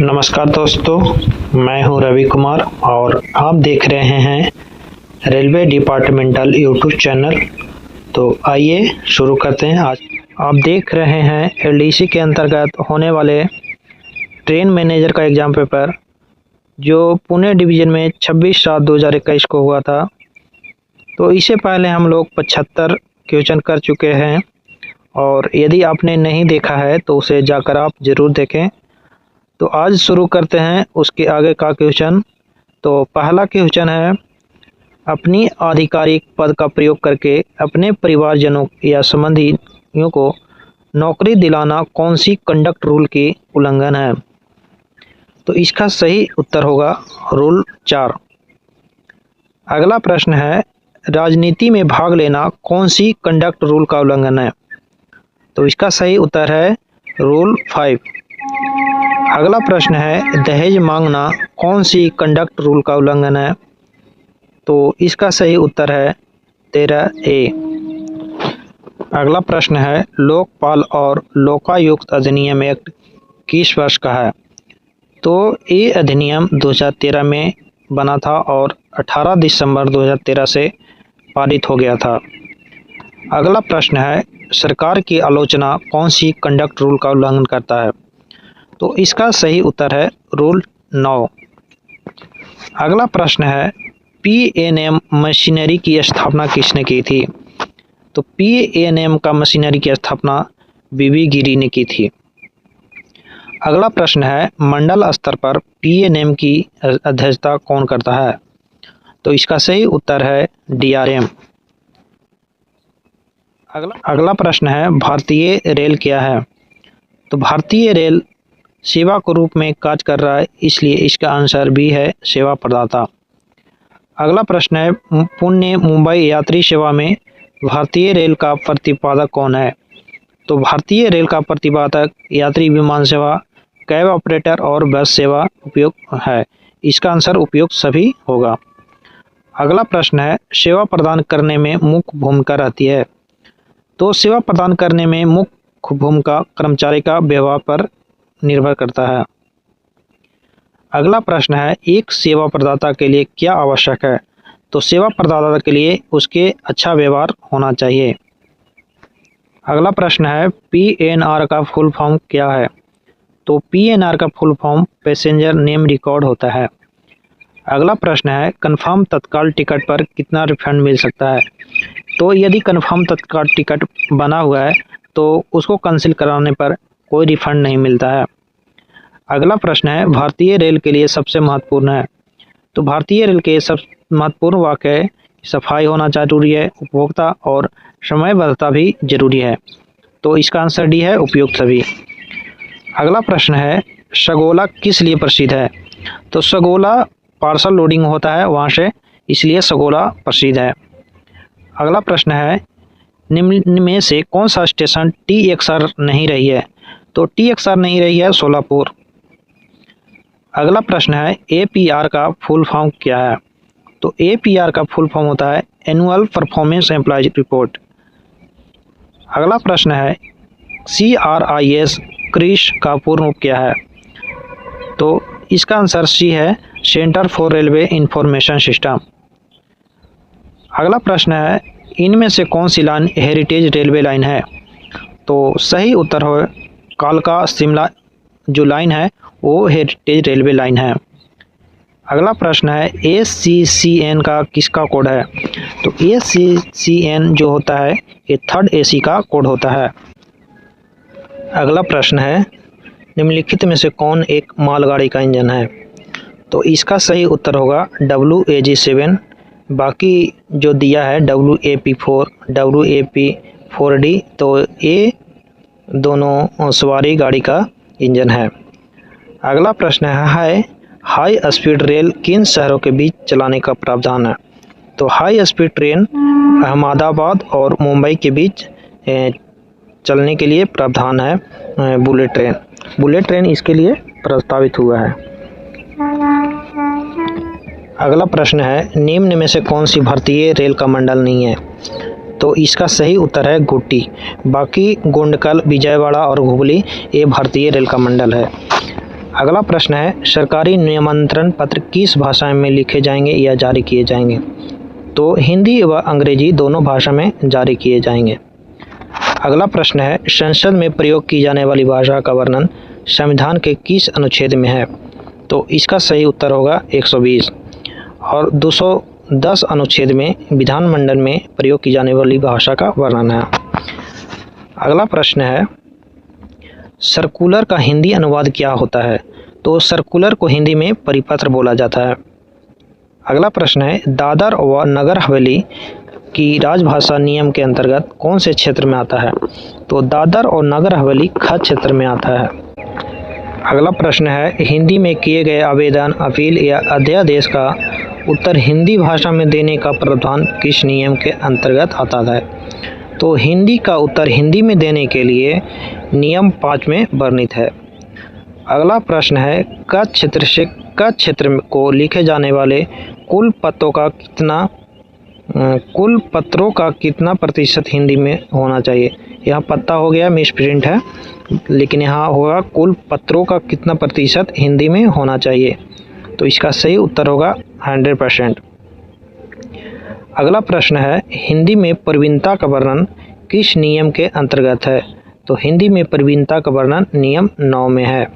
नमस्कार दोस्तों, मैं हूं रवि कुमार और आप देख रहे हैं रेलवे डिपार्टमेंटल यूट्यूब चैनल। तो आइए शुरू करते हैं। आज आप देख रहे हैं एलडीसी के अंतर्गत होने वाले ट्रेन मैनेजर का एग्ज़ाम पेपर, जो पुणे डिवीज़न में 26/7/2021 को हुआ था। तो इससे पहले हम लोग 75 क्वेश्चन कर चुके हैं और यदि आपने नहीं देखा है तो उसे जाकर आप ज़रूर देखें। तो आज शुरू करते हैं उसके आगे का क्वेश्चन। तो पहला क्वेश्चन है, अपनी आधिकारिक पद का प्रयोग करके अपने परिवारजनों या संबंधियों को नौकरी दिलाना कौन सी कंडक्ट रूल की उल्लंघन है? तो इसका सही उत्तर होगा रूल 4। अगला प्रश्न है, राजनीति में भाग लेना कौन सी कंडक्ट रूल का उल्लंघन है? तो इसका सही उत्तर है रूल 5। अगला प्रश्न है, दहेज मांगना कौन सी कंडक्ट रूल का उल्लंघन है? तो इसका सही उत्तर है 13A। अगला प्रश्न है, लोकपाल और लोकायुक्त अधिनियम एक्ट किस वर्ष का है? तो ये अधिनियम 2013 में बना था और 18 दिसंबर 2013 से पारित हो गया था। अगला प्रश्न है, सरकार की आलोचना कौन सी कंडक्ट रूल का उल्लंघन करता है? तो इसका सही उत्तर है रूल 9। अगला प्रश्न है, पीएनएम मशीनरी की स्थापना किसने की थी? तो पीएनएम का मशीनरी की स्थापना बीबी गिरी ने की थी। अगला प्रश्न है, मंडल स्तर पर पीएनएम की अध्यक्षता कौन करता है? तो इसका सही उत्तर है डीआरएम। अगला प्रश्न है, भारतीय रेल क्या है? तो भारतीय रेल सेवा के रूप में कार्य कर रहा है, इसलिए इसका आंसर भी है सेवा प्रदाता। अगला प्रश्न है, पुणे मुंबई यात्री सेवा में भारतीय रेल का प्रतिपादक कौन है? तो भारतीय रेल का प्रतिपादक यात्री विमान सेवा, कैब ऑपरेटर और बस सेवा उपयोग है। इसका आंसर उपयोग सभी होगा। अगला प्रश्न है, सेवा प्रदान करने में मुख्य भूमिका रहती है। तो सेवा प्रदान करने में मुख्य भूमिका कर्मचारी का व्यवहार पर निर्भर करता है। अगला प्रश्न है, एक सेवा प्रदाता के लिए क्या आवश्यक है? तो सेवा प्रदाता के लिए उसके अच्छा व्यवहार होना चाहिए। अगला प्रश्न है, पीएनआर का फुल फॉर्म क्या है? तो पीएनआर का full form passenger name record होता है। अगला प्रश्न है, कन्फर्म तत्काल टिकट पर कितना रिफंड मिल सकता है? तो यदि कन्फर्म तत्काल टिकट बना हुआ है तो उसको कैंसिल कराने पर कोई रिफंड नहीं मिलता है। अगला प्रश्न है, भारतीय रेल के लिए सबसे महत्वपूर्ण है। तो भारतीय रेल के सब महत्वपूर्ण वाक्य सफाई होना जरूरी है, उपभोक्ता और समयबद्धता भी जरूरी है। तो इसका आंसर डी है उपयुक्त सभी। अगला प्रश्न है, सगोला किस लिए प्रसिद्ध है? तो सगोला पार्सल लोडिंग होता है वहाँ से, इसलिए सगोला प्रसिद्ध है। अगला प्रश्न है, निम्न में से कौन सा स्टेशन टीएक्सआर नहीं रही है? तो टीएक्सआर नहीं रही है सोलापुर। अगला प्रश्न है, एपीआर का फुल फॉर्म क्या है? तो एपीआर का फुल फॉर्म होता है एनुअल परफॉर्मेंस एम्प्लॉयज रिपोर्ट। अगला प्रश्न है, CRIS क्रिश का पूर्ण रूप क्या है? तो इसका आंसर सी है, centre for railway information system. अगला प्रश्न है, इनमें से कौन सी लाइन हेरिटेज रेलवे लाइन है? तो सही उत्तर हो कालका शिमला जो लाइन है वो हेरिटेज रेलवे लाइन है। अगला प्रश्न है, ACCN का किसका कोड है? तो ACCN जो होता है ये 3rd AC का कोड होता है। अगला प्रश्न है, निम्नलिखित में से कौन एक मालगाड़ी का इंजन है? तो इसका सही उत्तर होगा WAG7। बाकी जो दिया है WAP4, WAP4D, तो ये दोनों सवारी गाड़ी का इंजन है। अगला प्रश्न है, हाई स्पीड रेल किन शहरों के बीच चलाने का प्रावधान है? तो हाई स्पीड ट्रेन अहमदाबाद और मुंबई के बीच चलने के लिए प्रावधान है बुलेट ट्रेन। बुलेट ट्रेन इसके लिए प्रस्तावित हुआ है। अगला प्रश्न है, निम्न में से कौन सी भारतीय रेल का मंडल नहीं है? तो इसका सही उत्तर है गुट्टी। बाकी गुंडकल, विजयवाड़ा और हुबली ये भारतीय रेल का मंडल है। अगला प्रश्न है, सरकारी निमंत्रण पत्र किस भाषा में लिखे जाएंगे या जारी किए जाएंगे? तो हिंदी व अंग्रेजी दोनों भाषा में जारी किए जाएंगे। अगला प्रश्न है, संसद में प्रयोग की जाने वाली भाषा का वर्णन संविधान के किस अनुच्छेद में है? तो इसका सही उत्तर होगा 120 और 210 अनुच्छेद में विधानमंडल में प्रयोग की जाने वाली भाषा का वर्णन है। अगला प्रश्न है, सर्कुलर का हिंदी अनुवाद क्या होता है? तो सर्कुलर को हिंदी में परिपत्र बोला जाता है। अगला प्रश्न है, दादर व नगर हवेली की राजभाषा नियम के अंतर्गत कौन से क्षेत्र में आता है? तो दादर और नगर हवेली खाद्य क्षेत्र में आता है। अगला प्रश्न है, हिंदी में किए गए आवेदन, अपील या अध्यादेश का उत्तर हिंदी भाषा में देने का प्रावधान किस नियम के अंतर्गत आता है? तो हिंदी का उत्तर हिंदी में देने के लिए नियम 5 में वर्णित है। अगला प्रश्न है, कच्छ क्षेत्र से कच्छ क्षेत्र को लिखे जाने वाले कुल पत्रों का कितना प्रतिशत हिंदी में होना चाहिए? यहाँ पत्ता हो गया, मिस प्रिंट है, लेकिन यहाँ होगा कुल पत्रों का कितना प्रतिशत हिंदी में होना चाहिए? तो इसका सही उत्तर होगा 100%। अगला प्रश्न है, हिंदी में प्रवीणता का वर्णन किस नियम के अंतर्गत है? तो हिंदी में प्रवीणता का वर्णन नियम 9 में है।